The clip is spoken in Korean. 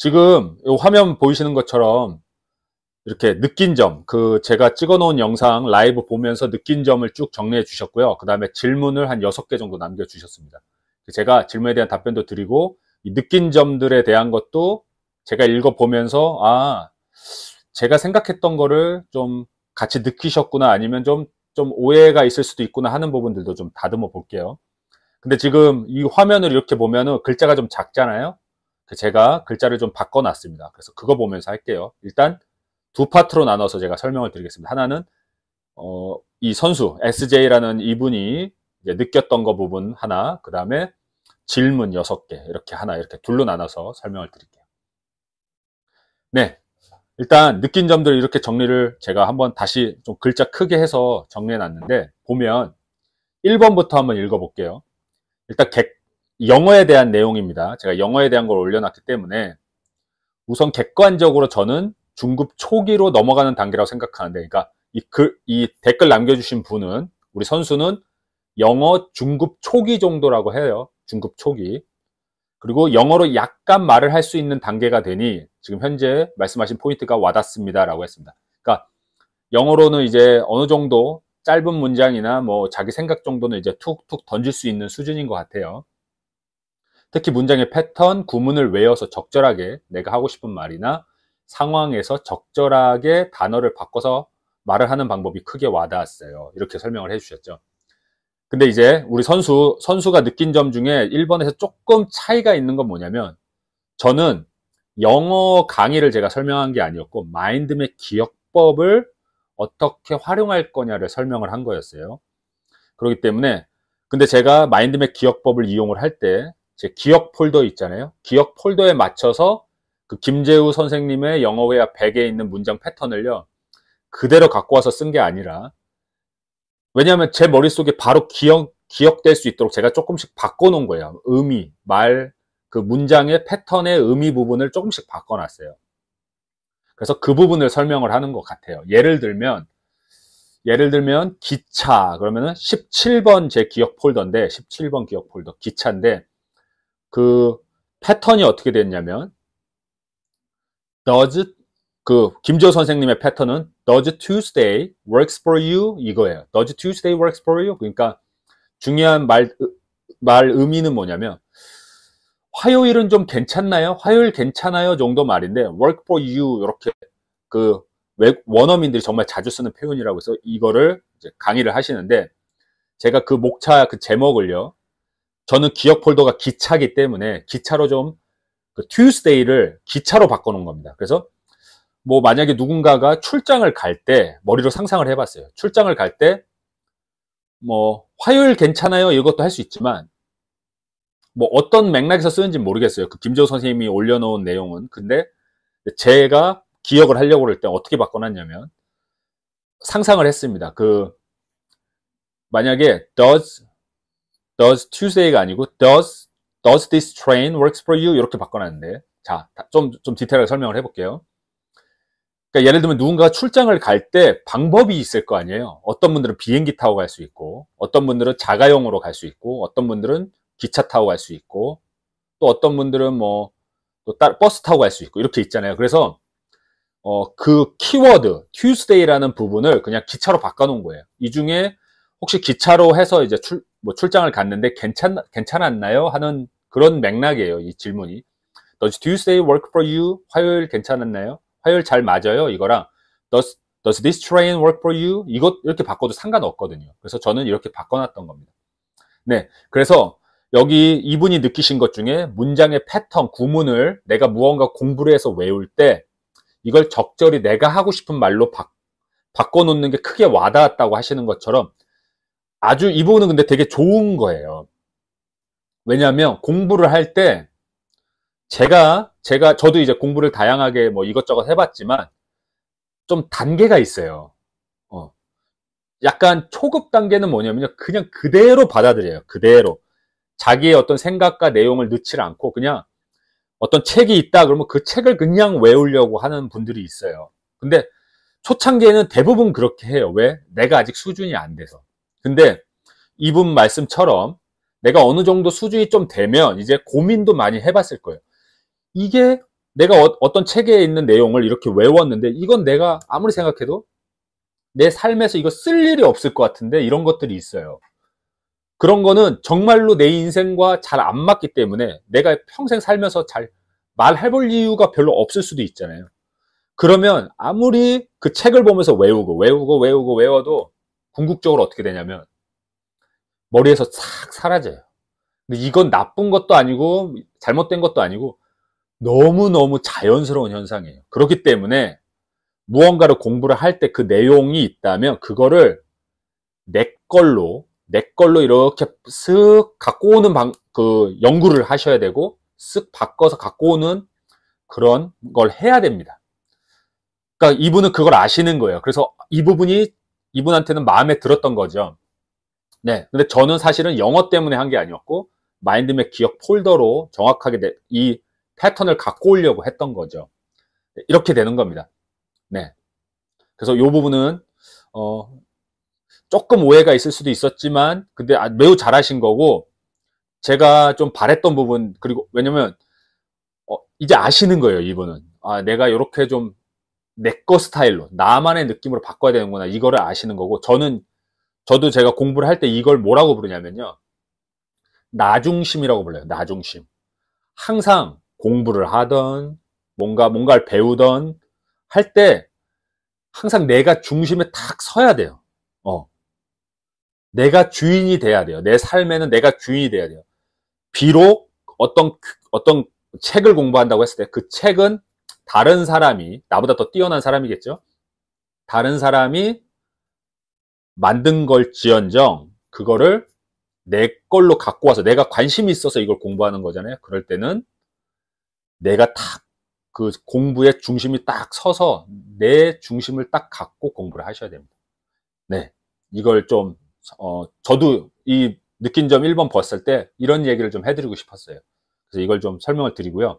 지금 이 화면 보이시는 것처럼 이렇게 느낀 점, 제가 찍어 놓은 영상 라이브 보면서 느낀 점을 쭉 정리해 주셨고요. 그 다음에 질문을 한 6개 정도 남겨 주셨습니다. 제가 질문에 대한 답변도 드리고, 이 느낀 점들에 대한 것도 제가 읽어 보면서, 제가 생각했던 거를 좀 같이 느끼셨구나, 아니면 좀 오해가 있을 수도 있구나 하는 부분들도 좀 다듬어 볼게요. 근데 지금 이 화면을 이렇게 보면은 글자가 좀 작잖아요. 제가 글자를 좀 바꿔놨습니다. 그래서 그거 보면서 할게요. 일단 두 파트로 나눠서 제가 설명을 드리겠습니다. 하나는 이 선수 SJ라는 이분이 이제 느꼈던 거 부분 하나, 그 다음에 질문 6개 이렇게 하나, 이렇게 둘로 나눠서 설명을 드릴게요. 네, 일단 느낀 점들 이렇게 정리를 제가 한번 다시 좀 글자 크게 해서 정리해 놨는데, 보면 1번부터 한번 읽어 볼게요. 일단 영어에 대한 내용입니다. 제가 영어에 대한 걸 올려놨기 때문에 우선 객관적으로 저는 중급 초기로 넘어가는 단계라고 생각하는데, 그러니까 이 댓글 남겨주신 분은, 우리 선수는 영어 중급 초기 정도라고 해요. 중급 초기. 그리고 영어로 약간 말을 할 수 있는 단계가 되니 지금 현재 말씀하신 포인트가 와닿습니다 라고 했습니다. 그러니까 영어로는 이제 어느 정도 짧은 문장이나 뭐 자기 생각 정도는 이제 툭툭 던질 수 있는 수준인 것 같아요. 특히 문장의 패턴, 구문을 외워서 적절하게 내가 하고 싶은 말이나 상황에서 적절하게 단어를 바꿔서 말을 하는 방법이 크게 와닿았어요. 이렇게 설명을 해주셨죠. 근데 이제 우리 선수가 느낀 점 중에 1번에서 조금 차이가 있는 건 뭐냐면, 저는 영어 강의를 제가 설명한 게 아니었고 마인드맵 기억법을 어떻게 활용할 거냐를 설명을 한 거였어요. 그렇기 때문에, 근데 제가 마인드맵 기억법을 이용을 할 때 제 기억 폴더 있잖아요. 기억 폴더에 맞춰서 그 김재우 선생님의 영어회화 100에 있는 문장 패턴을요, 그대로 갖고 와서 쓴 게 아니라, 왜냐하면 제 머릿속에 바로 기억될 수 있도록 제가 조금씩 바꿔놓은 거예요. 의미, 그 문장의 패턴의 의미 부분을 조금씩 바꿔놨어요. 그래서 그 부분을 설명을 하는 것 같아요. 예를 들면 기차 그러면은 17번 제 기억 폴더인데, 17번 기억 폴더 기차인데, 그 패턴이 어떻게 됐냐면, 김재호 선생님의 패턴은 Does Tuesday works for you? 이거예요. Does Tuesday works for you? 그러니까 중요한 말 의미는 뭐냐면, 화요일은 좀 괜찮나요? 화요일 괜찮아요? 정도 말인데, work for you 이렇게 원어민들이 정말 자주 쓰는 표현이라고 해서 이거를 이제 강의를 하시는데, 제가 그 목차 그 제목을요, 저는 기억 폴더가 기차기 때문에 기차로 좀 Tuesday를 기차로 바꿔놓은 겁니다. 그래서 뭐 만약에 누군가가 출장을 갈 때, 머리로 상상을 해봤어요. 출장을 갈 때 뭐 화요일 괜찮아요? 이것도 할 수 있지만, 뭐 어떤 맥락에서 쓰는지 모르겠어요. 그 김재호 선생님이 올려놓은 내용은. 근데 제가 기억을 하려고 할 때 어떻게 바꿔놨냐면, 상상을 했습니다. 만약에 does Tuesday가 아니고 does this train works for you? 이렇게 바꿔놨는데, 자, 좀 디테일하게 설명을 해볼게요. 그러니까 예를 들면 누군가가 출장을 갈 때 방법이 있을 거 아니에요. 어떤 분들은 비행기 타고 갈 수 있고, 어떤 분들은 자가용으로 갈 수 있고, 어떤 분들은 기차 타고 갈 수 있고, 또 어떤 분들은 또 버스 타고 갈 수 있고, 이렇게 있잖아요. 그래서 그 키워드 Tuesday라는 부분을 그냥 기차로 바꿔놓은 거예요. 이 중에 혹시 기차로 해서 이제 출장을 갔는데 괜찮았나요? 하는 그런 맥락이에요. 이 질문이. Does Tuesday work for you? 화요일 괜찮았나요? 화요일 잘 맞아요? 이거랑 Does this train work for you? 이렇게 바꿔도 상관없거든요. 그래서 저는 이렇게 바꿔놨던 겁니다. 네, 그래서 여기 이분이 느끼신 것 중에 문장의 패턴, 구문을 내가 무언가 공부를 해서 외울 때 이걸 적절히 내가 하고 싶은 말로 바꿔놓는 게 크게 와닿았다고 하시는 것처럼, 아주 이 부분은 근데 되게 좋은 거예요. 왜냐하면 공부를 할 때 저도 이제 공부를 다양하게 뭐 이것저것 해봤지만 좀 단계가 있어요. 약간 초급 단계는 뭐냐면요, 그냥 그대로 받아들여요. 그대로 자기의 어떤 생각과 내용을 넣지 않고 그냥 어떤 책이 있다 그러면 그 책을 그냥 외우려고 하는 분들이 있어요. 근데 초창기에는 대부분 그렇게 해요. 왜? 내가 아직 수준이 안 돼서. 근데 이분 말씀처럼 내가 어느 정도 수준이 좀 되면 이제 고민도 많이 해봤을 거예요. 이게 내가 어떤 책에 있는 내용을 이렇게 외웠는데 이건 내가 아무리 생각해도 내 삶에서 이거 쓸 일이 없을 것 같은데 이런 것들이 있어요. 그런 거는 정말로 내 인생과 잘 안 맞기 때문에 내가 평생 살면서 잘 말해볼 이유가 별로 없을 수도 있잖아요. 그러면 아무리 그 책을 보면서 외워도 궁극적으로 어떻게 되냐면 머리에서 싹 사라져요. 근데 이건 나쁜 것도 아니고 잘못된 것도 아니고 너무너무 자연스러운 현상이에요. 그렇기 때문에 무언가를 공부를 할 때 그 내용이 있다면 그거를 내 걸로 이렇게 쓱 갖고 오는 그 연구를 하셔야 되고 쓱 바꿔서 갖고 오는 그런 걸 해야 됩니다. 그러니까 이분은 그걸 아시는 거예요. 그래서 이 부분이 이분한테는 마음에 들었던 거죠. 네. 근데 저는 사실은 영어 때문에 한 게 아니었고 마인드맵 기억 폴더로 정확하게 이 패턴을 갖고 오려고 했던 거죠. 이렇게 되는 겁니다. 네. 그래서 이 부분은 조금 오해가 있을 수도 있었지만 근데 매우 잘하신 거고 제가 좀 바랬던 부분 그리고 왜냐면 이제 아시는 거예요. 이분은 내가 이렇게 좀 내 거 스타일로 나만의 느낌으로 바꿔야 되는구나 이거를 아시는 거고 저도 제가 공부를 할 때 이걸 뭐라고 부르냐면요 나중심이라고 불러요. 나중심. 항상 공부를 하던 뭔가를 배우던 할 때 항상 내가 중심에 탁 서야 돼요. 내가 주인이 돼야 돼요. 내 삶에는 내가 주인이 돼야 돼요. 비록 어떤 책을 공부한다고 했을 때 그 책은 다른 사람이 나보다 더 뛰어난 사람이겠죠. 다른 사람이 만든 걸지언정 그거를 내 걸로 갖고 와서 내가 관심이 있어서 이걸 공부하는 거잖아요. 그럴 때는 내가 탁 그 공부의 중심이 딱 서서 내 중심을 딱 갖고 공부를 하셔야 됩니다. 네. 이걸 좀 저도 이 느낀 점 1번 봤을 때 이런 얘기를 좀 해드리고 싶었어요. 그래서 이걸 좀 설명을 드리고요.